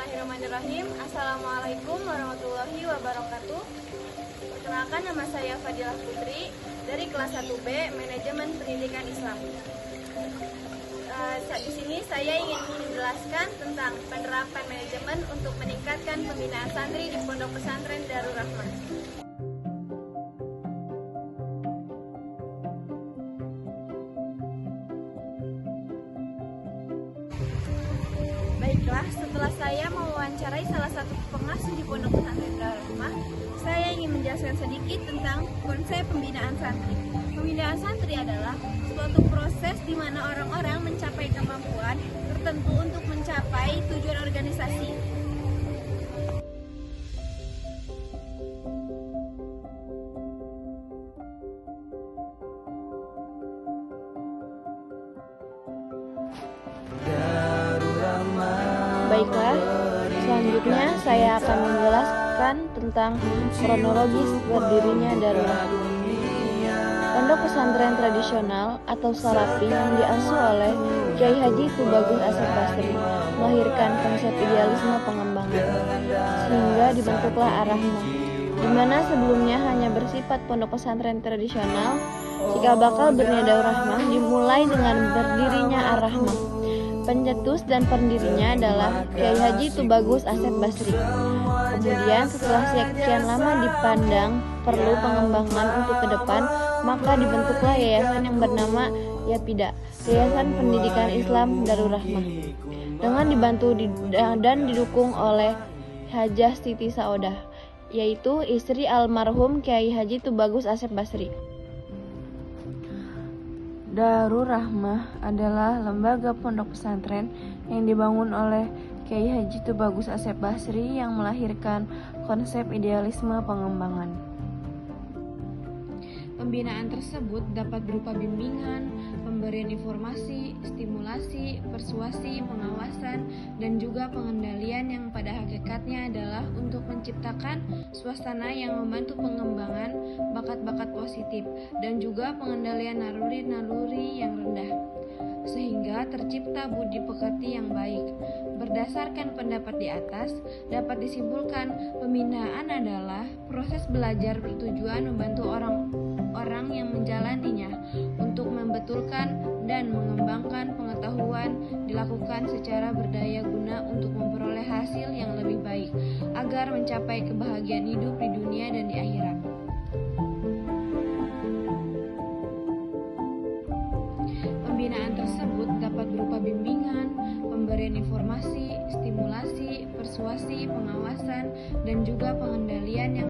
Bismillahirrahmanirrahim. Assalamualaikum warahmatullahi wabarakatuh. Perkenalkan, nama saya Fadilah Putri dari kelas 1B Manajemen Pendidikan Islam. Di sini saya ingin menjelaskan tentang penerapan manajemen untuk meningkatkan pembinaan santri di Pondok Pesantren Darul Rahmah. Baiklah, setelah saya mewawancarai salah satu pengasuh di Pondok Pesantren Darul Rahmah, saya ingin menjelaskan sedikit tentang konsep pembinaan santri. Pembinaan santri adalah suatu proses di mana orang-orang mencapai kemampuan tertentu untuk mencapai tujuan organisasi. Baiklah, selanjutnya saya akan menjelaskan tentang kronologis berdirinya Darul Rahmah. Pondok pesantren tradisional atau salafi yang diasuh oleh Kyai Haji Tubagus Asep Basri melahirkan konsep idealisme pengembangan, sehingga dibentuklah Ar-Rahmah, di mana sebelumnya hanya bersifat pondok pesantren tradisional. Cikal bakal bernilai Darul Rahmah dimulai dengan berdirinya Ar-Rahmah. Pencetus dan pendirinya adalah Kyai Haji Tubagus Asep Basri. Kemudian setelah sekian lama dipandang perlu pengembangan untuk ke depan, maka dibentuklah yayasan yang bernama YAPIDA, Yayasan Pendidikan Islam Darul Rahmah, dengan dibantu dan didukung oleh Hajah Siti Saodah, yaitu istri almarhum Kyai Haji Tubagus Asep Basri. Darul Rahmah adalah lembaga pondok pesantren yang dibangun oleh Kyai Haji Tubagus Asep Basri yang melahirkan konsep idealisme pengembangan. Pembinaan tersebut dapat berupa bimbingan, pemberian informasi, stimulasi, persuasi, pengawasan, dan juga pengendalian yang pada hakikatnya adalah untuk menciptakan suasana yang membantu pengembangan bakat-bakat positif dan juga pengendalian naluri-naluri yang rendah, sehingga tercipta budi pekerti yang baik. Berdasarkan pendapat di atas, dapat disimpulkan pembinaan adalah proses belajar bertujuan membantu orang yang menjalaninya untuk membetulkan dan mengembangkan pengetahuan, dilakukan secara berdaya guna untuk memperoleh hasil yang lebih baik agar mencapai kebahagiaan hidup di dunia dan di akhirat. Pembinaan tersebut dapat berupa bimbingan, pemberian informasi, stimulasi, persuasi, pengawasan, dan juga pengendalian yang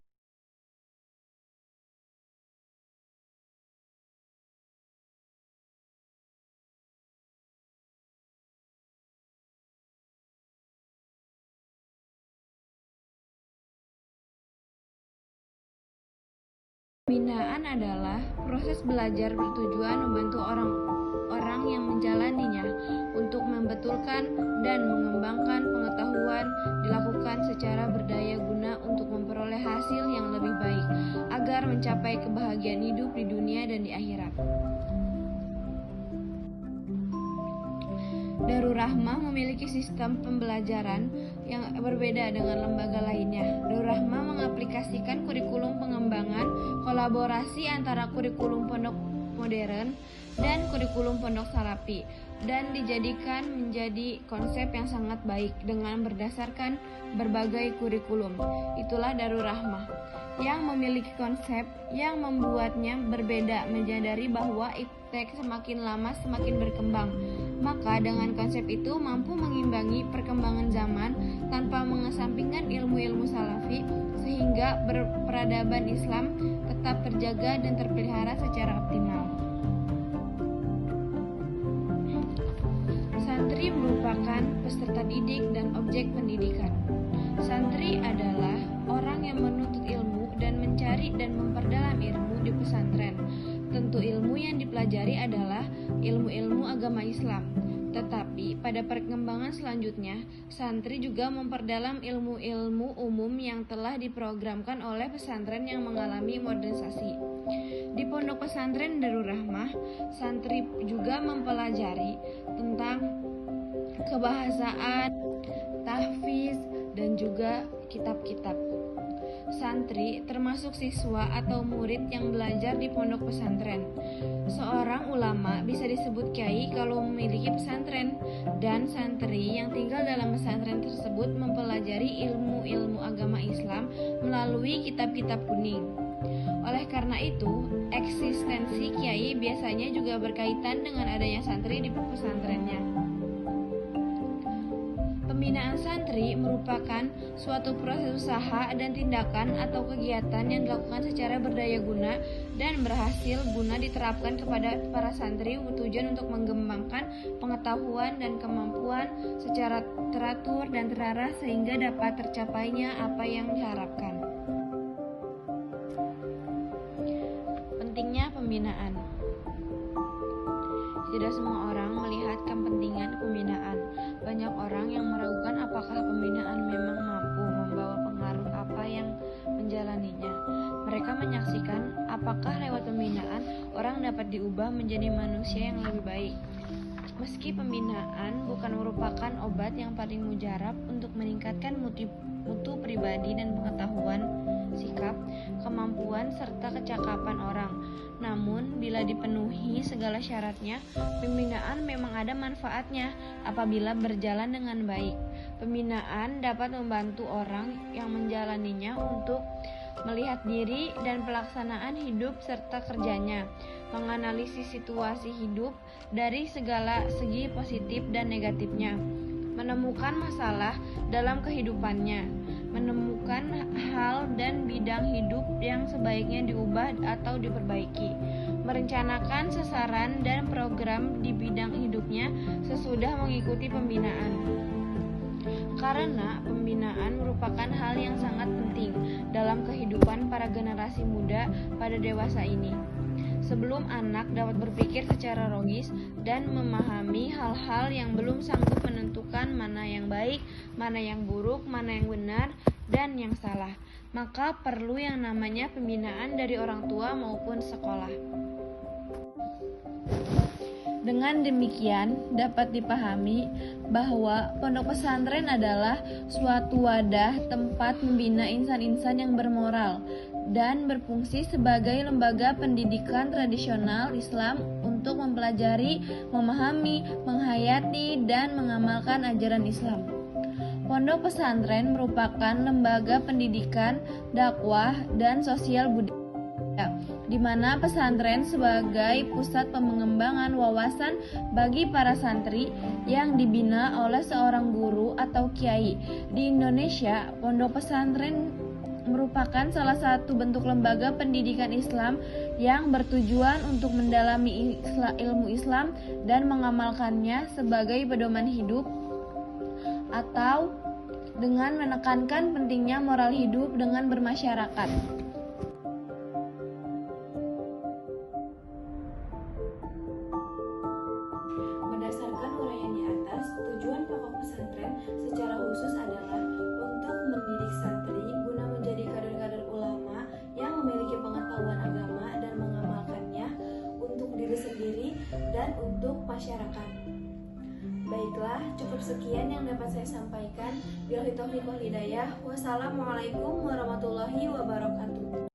Pembinaan adalah proses belajar bertujuan membantu orang yang menjalaninya untuk membetulkan dan mengembangkan pengetahuan, dilakukan secara berdaya guna untuk memperoleh hasil yang lebih baik agar mencapai kebahagiaan hidup di dunia dan di akhirat. Darul Rahmah memiliki sistem pembelajaran yang berbeda dengan lembaga lainnya. Darul Rahmah mengaplikasikan kurikulum pengembangan kolaborasi antara kurikulum pondok modern dan kurikulum pondok salafi, dan dijadikan menjadi konsep yang sangat baik dengan berdasarkan berbagai kurikulum. Itulah Darul Rahmah yang memiliki konsep yang membuatnya berbeda, menyadari bahwa iptek semakin lama semakin berkembang. Maka dengan konsep itu mampu mengimbangi perkembangan zaman tanpa mengesampingkan ilmu-ilmu salafi, sehingga peradaban Islam tetap terjaga dan terpelihara secara optimal. Santri merupakan peserta didik dan objek pendidikan. Santri adalah orang yang menuntut ilmu dan mencari dan memperdalam ilmu di pesantren. Tentu ilmu yang dipelajari adalah ilmu-ilmu agama Islam. Tetapi pada perkembangan selanjutnya, santri juga memperdalam ilmu-ilmu umum yang telah diprogramkan oleh pesantren yang mengalami modernisasi. Di Pondok Pesantren Darul Rahmah, santri juga mempelajari tentang kebahasaan, tahfiz, juga kitab-kitab. Santri termasuk siswa atau murid yang belajar di pondok pesantren. Seorang ulama bisa disebut kiai kalau memiliki pesantren, dan santri yang tinggal dalam pesantren tersebut mempelajari ilmu-ilmu agama Islam melalui kitab-kitab kuning. Oleh karena itu, eksistensi kiai biasanya juga berkaitan dengan adanya santri di pesantrennya. Pembinaan santri merupakan suatu proses usaha dan tindakan atau kegiatan yang dilakukan secara berdaya guna dan berhasil guna diterapkan kepada para santri bertujuan untuk mengembangkan pengetahuan dan kemampuan secara teratur dan terarah sehingga dapat tercapainya apa yang diharapkan. Pentingnya pembinaan. Tidak semua orang melihat kepentingan pembinaan. Banyak orang yang meragukan apakah pembinaan memang mampu membawa pengaruh apa yang menjalaninya. Mereka menyaksikan apakah lewat pembinaan orang dapat diubah menjadi manusia yang lebih baik. Meski pembinaan bukan merupakan obat yang paling mujarab untuk meningkatkan mutu pribadi dan pengetahuan, sikap, kemampuan, serta kecakapan orang. Namun, bila dipenuhi segala syaratnya, pembinaan memang ada manfaatnya apabila berjalan dengan baik. Pembinaan dapat membantu orang yang menjalaninya untuk melihat diri dan pelaksanaan hidup serta kerjanya, menganalisis situasi hidup dari segala segi positif dan negatifnya, menemukan masalah dalam kehidupannya, menemukan hal dan bidang hidup yang sebaiknya diubah atau diperbaiki, merencanakan sasaran dan program di bidang hidupnya sesudah mengikuti pembinaan. Karena pembinaan merupakan hal yang sangat penting dalam kehidupan para generasi muda pada dewasa ini. Sebelum anak dapat berpikir secara logis dan memahami hal-hal yang belum sanggup menentukan mana yang baik, mana yang buruk, mana yang benar, dan yang salah, maka perlu yang namanya pembinaan dari orang tua maupun sekolah. Dengan demikian, dapat dipahami bahwa pondok pesantren adalah suatu wadah tempat membina insan-insan yang bermoral dan berfungsi sebagai lembaga pendidikan tradisional Islam untuk mempelajari, memahami, menghayati, dan mengamalkan ajaran Islam. Pondok pesantren merupakan lembaga pendidikan, dakwah, dan sosial budaya, di mana pesantren sebagai pusat pengembangan wawasan bagi para santri yang dibina oleh seorang guru atau kiai. Di Indonesia, pondok pesantren merupakan salah satu bentuk lembaga pendidikan Islam yang bertujuan untuk mendalami ilmu Islam dan mengamalkannya sebagai pedoman hidup, atau dengan menekankan pentingnya moral hidup dengan bermasyarakat. Berdasarkan uraian di atas, tujuan pokok pesantren secara khusus adalah untuk mendidik santri guna menjadi kader-kader ulama yang memiliki pengetahuan agama dan mengamalkannya untuk diri sendiri dan untuk masyarakat. Baiklah, cukup sekian yang dapat saya sampaikan. Billahi taufiq wal hidayah. Wassalamualaikum warahmatullahi wabarakatuh.